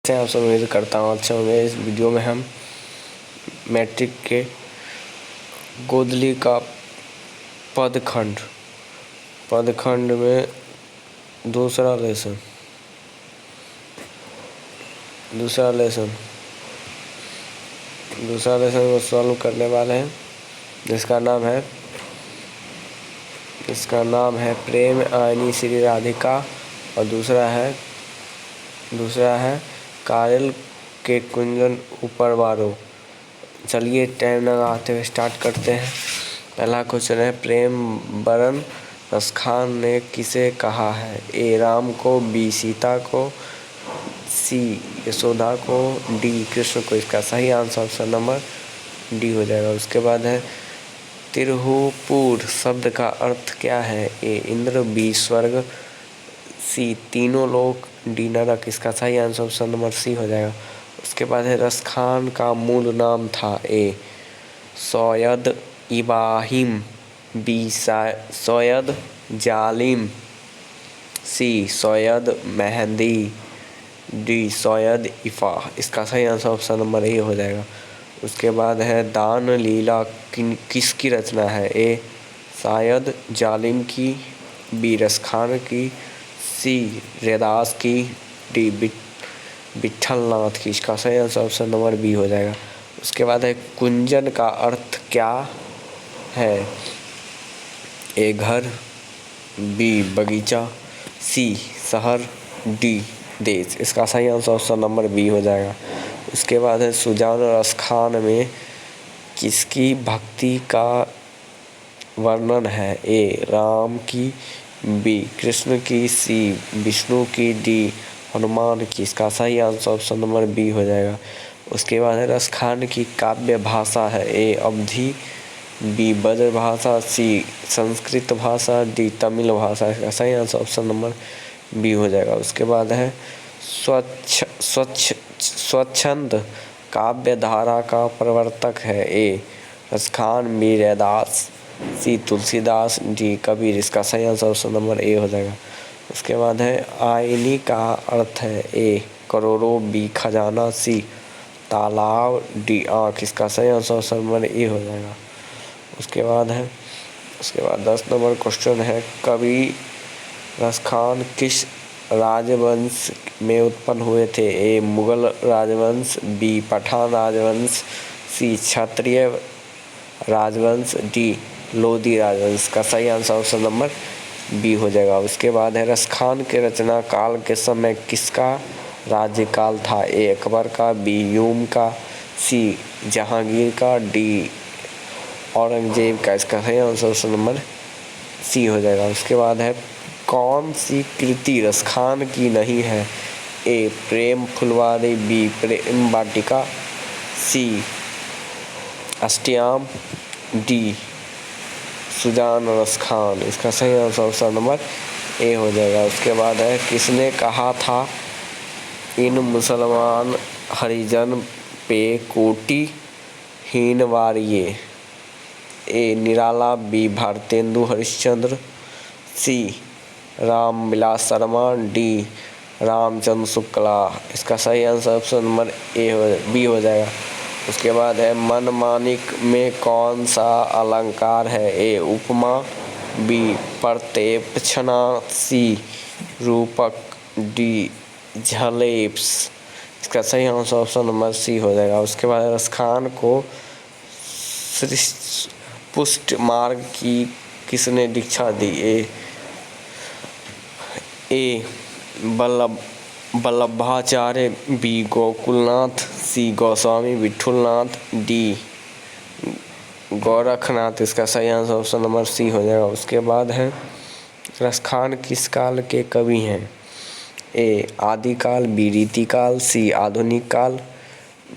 कैसे हैं आप सब? उम्मीद करता हूँ अच्छा होंगे। इस वीडियो में हम मैट्रिक के गोदली का पदखंड में दूसरा लेसन को सॉल्व करने वाले हैं, जिसका नाम है प्रेम आयनी श्री राधिका, और दूसरा है कायल के कुंजन ऊपर वारो। चलिए टाइम लगाते हुए स्टार्ट करते हैं। पहला क्वेश्चन है, प्रेम बरन रसखान ने किसे कहा है? ए राम को, बी सीता को, सी यशोदा को, डी कृष्ण को। इसका सही आंसर ऑप्शन नंबर डी हो जाएगा। उसके बाद है, तिरहुपुर शब्द का अर्थ क्या है? ए इंद्र, बी स्वर्ग, सी तीनों लोक, डी नरक। इसका सही आंसर ऑप्शन नंबर सी हो जाएगा। उसके बाद है, रसखान का मूल नाम था? ए सैयद इब्राहिम, बी सैयद जालिम, सी सैयद मेहंदी, डी सैयद इफ़ा। इसका सही आंसर ऑप्शन नंबर ए हो जाएगा। उसके बाद है, दान लीला किसकी रचना है? ए सैयद जालिम की, बी रसखान की, सी रैदास की, डी विट्ठलनाथ की। इसका सही आंसर ऑप्शन नंबर बी हो जाएगा। उसके बाद है, कुंजन का अर्थ क्या है? ए घर, बी बगीचा, सी शहर, डी देश। इसका सही आंसर ऑप्शन नंबर बी हो जाएगा। उसके बाद है, सुजान रसखान में किसकी भक्ति का वर्णन है? ए राम की, बी कृष्ण की, सी विष्णु की, डी हनुमान की। इसका सही आंसर ऑप्शन नंबर बी हो जाएगा। उसके बाद है, रसखान की काव्य भाषा है? ए अवधी, बी ब्रज भाषा, सी संस्कृत भाषा, डी तमिल भाषा। इसका सही आंसर ऑप्शन नंबर बी हो जाएगा। उसके बाद है, स्वच्छंद काव्य धारा का प्रवर्तक है? ए रसखान, बी रैदास, सी तुलसीदास, डी कबीर। इसका सही आंसर ऑप्शन नंबर ए हो जाएगा। उसके बाद है, आयनी का अर्थ है? ए करोड़ों, बी खजाना, सी तालाब, डी आँख। इसका सही आंसर ऑप्शन नंबर ए हो जाएगा। उसके बाद 10 नंबर क्वेश्चन है, कवि रसखान किस राजवंश में उत्पन्न हुए थे? ए मुगल राजवंश, बी पठान राजवंश, सी क्षत्रिय राजवंश, डी लोधी राजवंश। का सही आंसर ऑप्शन नंबर बी हो जाएगा। उसके बाद है, रसखान के रचना काल के समय किसका राज्यकाल था? ए अकबर का, बी यूम का, सी जहांगीर का, डी औरंगजेब का। इसका सही आंसर ऑप्शन नंबर सी हो जाएगा। उसके बाद है, कौन सी कृति रसखान की नहीं है? ए प्रेम फुलवारी, बी प्रेम वाटिका, सी अष्टयाम, डी सुजान रसखान। इसका सही आंसर ऑप्शन नंबर ए हो जाएगा। उसके बाद है, किसने कहा था इन मुसलमान हरिजन पे कोटि हीन वारिये? ए निराला, बी भारतेंदु हरिश्चंद्र, सी राम विलास शर्मा, डी रामचंद्र शुक्ला। इसका सही आंसर ऑप्शन नंबर बी हो जाएगा। उसके बाद है, मनमानिक में कौन सा अलंकार है? ए उपमा, बी प्रत्येपक्षणा, सी रूपक, डी झलेप्स। इसका सही आंसर ऑप्शन नंबर सी हो जाएगा। उसके बाद रसखान को पुष्ट मार्ग की किसने दीक्षा दी? ए वल्लभाचार्य, बी गोकुलनाथ, सी गोस्वामी विठुलनाथ, डी गोरखनाथ। इसका सही आंसर ऑप्शन नंबर सी हो जाएगा। उसके बाद है, रसखान किस काल के कवि हैं? ए आदिकाल, बी रीतिकाल, सी आधुनिक काल,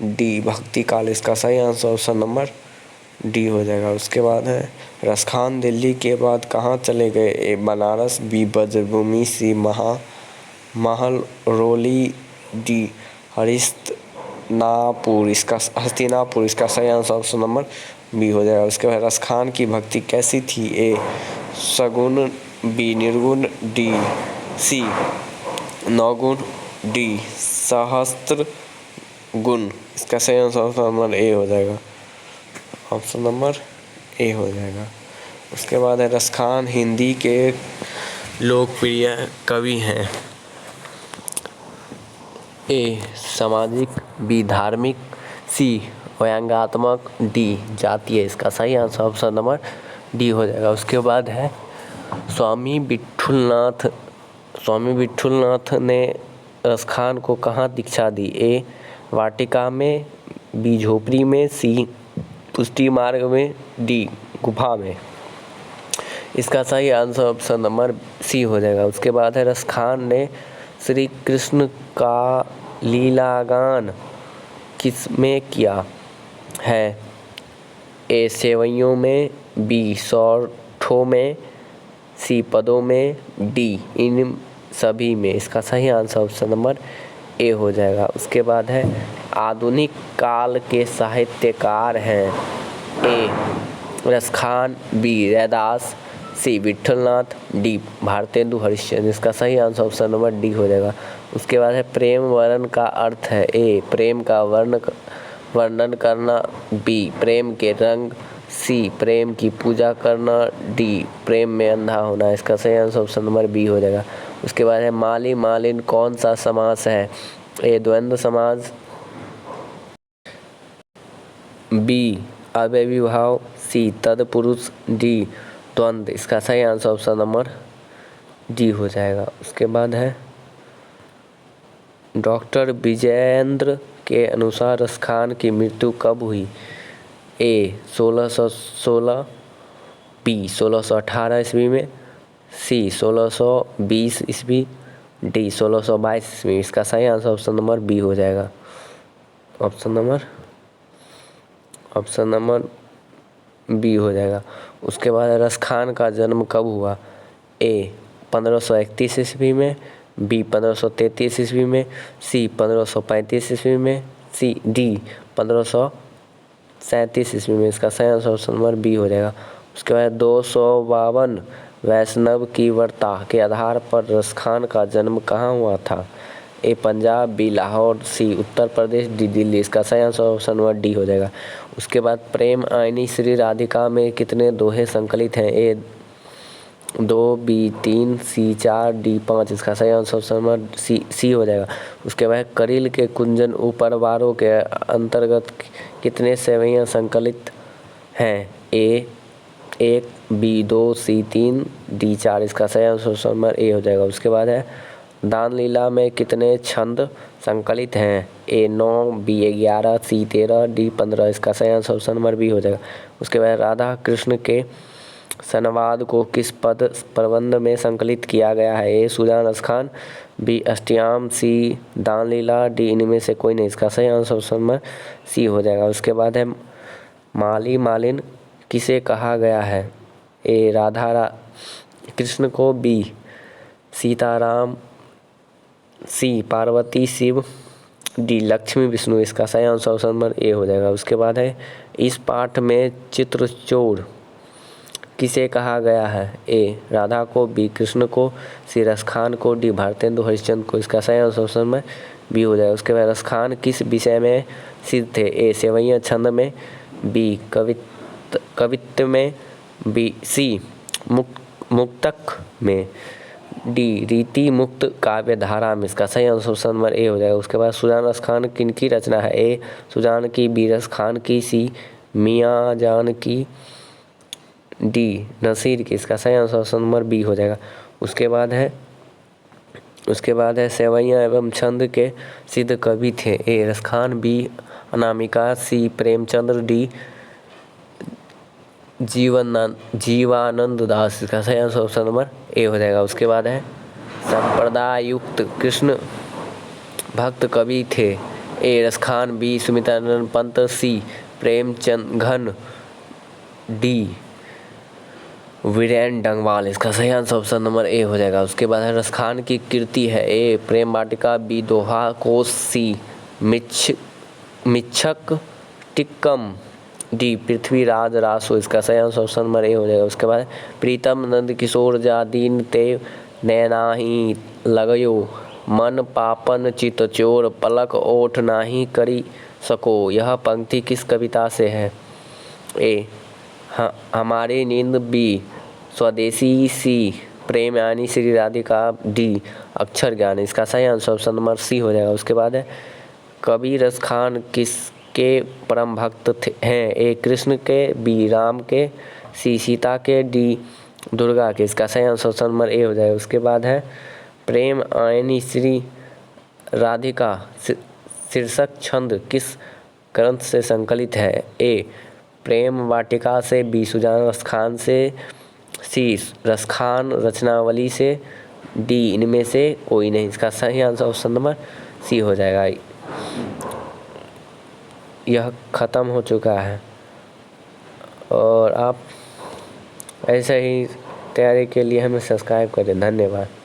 डी भक्ति काल। इसका सही आंसर ऑप्शन नंबर डी हो जाएगा। उसके बाद है, रसखान दिल्ली के बाद कहाँ चले गए? ए बनारस, बी ब्रजभूमि, सी महल रोली, डी हस्तिनापुर। इसका सही आंसर ऑप्शन नंबर बी हो जाएगा। उसके बाद, रसखान की भक्ति कैसी थी? ए सगुण, बी निर्गुण, डी सी नौगुण, डी सहस्त्र गुण, इसका सही आंसर ऑप्शन नंबर ए हो जाएगा। ऑप्शन नंबर ए हो जाएगा। उसके बाद है रसखान हिंदी के लोकप्रिय कवि हैं। ए सामाजिक, बी धार्मिक, सी व्यंग्यात्मक, डी जातीय। इसका सही आंसर ऑप्शन नंबर डी हो जाएगा। उसके बाद है स्वामी विठुलनाथ ने रसखान को कहाँ दीक्षा दी? ए वाटिका में, बी झोपड़ी में, सी पुष्टि मार्ग में, डी गुफा में। इसका सही आंसर ऑप्शन नंबर सी हो जाएगा। उसके बाद है रसखान ने श्री कृष्ण का लीलागान किस में किया है? ए सेवैयों में, बी सौठों में, सी पदों में, डी इन सभी में। इसका सही आंसर ऑप्शन नंबर ए हो जाएगा। उसके बाद है आधुनिक काल के साहित्यकार हैं। ए रसखान, बी रैदास, सी विठलनाथ, डी भारतेंदु हरिश्चंद्र। इसका सही आंसर ऑप्शन नंबर डी हो जाएगा। उसके बाद है प्रेम वर्णन का अर्थ है। ए प्रेम का वर्णन करना, बी प्रेम के रंग, सी प्रेम की पूजा करना, डी प्रेम में अंधा होना। इसका सही आंसर ऑप्शन नंबर बी हो जाएगा। उसके बाद है माली मालिन कौन सा समास है? ए द्वंद्व समास, बी अव्ययीभाव, सी तत्पुरुष, डी द्वंद्व। इसका सही आंसर ऑप्शन नंबर डी हो जाएगा। उसके बाद है डॉक्टर विजयेंद्र के अनुसार रसखान की मृत्यु कब हुई? ए 1616, बी 1618 ईस्वी में, सी 1620 ईस्वी, डी 1622 ईस्वी। इसका सही आंसर ऑप्शन नंबर बी हो जाएगा। ऑप्शन नंबर बी हो जाएगा। उसके बाद रसखान का जन्म कब हुआ? ए 1531 ईस्वी में, बी 1533 ईस्वी में, सी 1535 ईस्वी में, सी डी 1537 ईस्वी में। इसका सही आंसर ऑप्शन नंबर बी हो जाएगा। उसके बाद 252 वैष्णव की वार्ता के आधार पर रसखान का जन्म कहाँ हुआ था? ए पंजाब, बी लाहौर, सी उत्तर प्रदेश, डी दिल्ली। इसका सही आंसर ऑप्शन नंबर डी हो जाएगा। उसके बाद प्रेम आईनी श्री राधिका में कितने दोहे संकलित हैं? ए 2, बी 3, सी 4, डी 5। इसका सही आंसर ऑप्शन नंबर सी हो जाएगा। उसके बाद करील के कुंजन उपरवारों के अंतर्गत कितने सेवैयाँ संकलित हैं? ए 1, बी 2, सी 3, डी 4। इसका सही आंसर ऑप्शन नंबर ए हो जाएगा। उसके बाद है दान लीला में कितने छंद संकलित हैं? ए 9, बी 11, सी 13, डी 15। इसका सही आंसर ऑप्शन नंबर बी हो जाएगा। उसके बाद राधा कृष्ण के संवाद को किस पद प्रबंध में संकलित किया गया है? ए सुजान रसखान, बी अष्टयाम, सी दान लीला, डी इनमें से कोई नहीं। इसका सही आंसर ऑप्शन नंबर सी हो जाएगा। उसके बाद है माली मालिन किसे कहा गया है? ए राधा कृष्ण को, बी सीताराम, सी पार्वती शिव, डी लक्ष्मी विष्णु। इसका सही आंसर ऑप्शन नंबर ए हो जाएगा। उसके बाद है इस पाठ में चित्रचूड़ किसे कहा गया है? ए राधा को, बी कृष्ण को, सी रसखान को, डी भारतेंदु हरिश्चंद्र को। इसका सही आंसर ऑप्शन में बी हो जाएगा। उसके बाद रसखान किस विषय में सिद्ध थे? ए सेवैया छंद में, बी कवित्व में, बी सी मुक्तक में, डी रीति मुक्त काव्य धारा में। इसका सही आंसर ऑप्शन नंबर ए हो जाएगा। उसके बाद सुजान रसखान किनकी रचना है? ए सुजान की, बी रसखान की, सी मियाँ जान की, डी नसीर की। इसका सही आंसर ऑप्शन नंबर बी हो जाएगा। उसके बाद है सेवैया एवं छंद के सिद्ध कवि थे। ए रसखान, बी अनामिका, सी प्रेमचंद्र, डी जीवानंद दास। इसका सही आंसर ऑप्शन नंबर ए हो जाएगा। उसके बाद है संप्रदाय युक्त कृष्ण भक्त कवि थे। ए रसखान, बी सुमित्रानंद पंत, सी प्रेमचंद घन, डी वीरेन डंगवाल। इसका सही आंसर ऑप्शन नंबर ए हो जाएगा। उसके बाद है रसखान की कीर्ति है। ए प्रेम वाटिका, बी दोहा कोश, सी मिच्छक टिक्कम, डी पृथ्वीराज रासो। इसका सही आंसर ऑप्शन नंबर ए हो जाएगा। उसके बाद प्रीतम नंद किशोर जा दीन ते नैनाही लगयो मन पापन चित चोर पलक ओठ नाही करी सको। यह पंक्ति किस कविता से है? ए हमारी नींद, बी स्वदेशी, सी प्रेम यानी श्री राधिका, डी अक्षर ज्ञान। इसका सही आंसर ऑप्शन नंबर सी हो जाएगा। उसके बाद है कबीर खान किसके परम भक्त हैं? ए कृष्ण के, बी राम के, सी सीता के, डी दुर्गा के। इसका सही आंसर ऑप्शन नंबर ए हो जाएगा। उसके बाद है प्रेम आयनी श्री राधिका शीर्षक छंद किस ग्रंथ से संकलित है? ए प्रेम वाटिका से, बी सुजान रसखान से, सी रसखान रचनावली से, डी इनमें से कोई नहीं। इसका सही आंसर ऑप्शन नंबर सी हो जाएगा। यह ख़त्म हो चुका है और आप ऐसे ही तैयारी के लिए हमें सब्सक्राइब करें। धन्यवाद।